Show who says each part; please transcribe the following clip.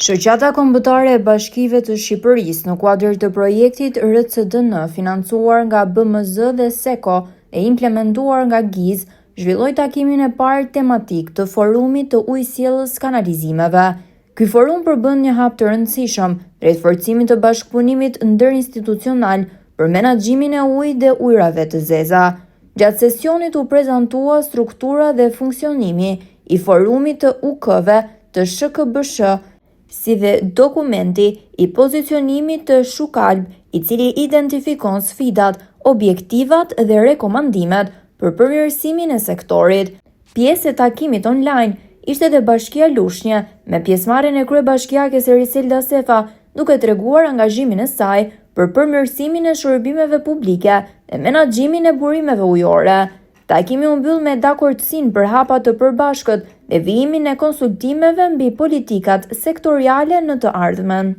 Speaker 1: Shoqata Kombëtare e Bashkive të Shqipërisë në kuadër të projektit RCDN financuar nga BMZ dhe SECO e implementuar nga GIZ, zhvilloi takimin e parë tematik të forumit të ujësjelljes kanalizimeve. Ky forum përbën një hap të rëndësishëm drejt forcimit të bashkëpunimit ndërinstitucional për menaxhimin e ujit dhe ujrave të zeza. Gjatë sesionit u prezantua struktura dhe funksionimi i forumit të UK-ve të SHKBSH, si dhe dokumenti i pozicionimit të SHUKALB, i cili identifikon sfidat, objektivat dhe rekomandimet për përmirësimin e sektorit. Pjesë e takimit online ishte dhe Bashkia Lushnjë, me pjesëmarrjen e kryebashkiakes Eriselda Sefa, duke treguar angazhimin e saj për përmirësimin e shërbimeve publike dhe menaxhimin e burimeve ujore. Takimi u mbyll me dakordsinë për hapa të përbashkët dhe vijimin e konsultimeve mbi politikat sektoriale në të ardhmen.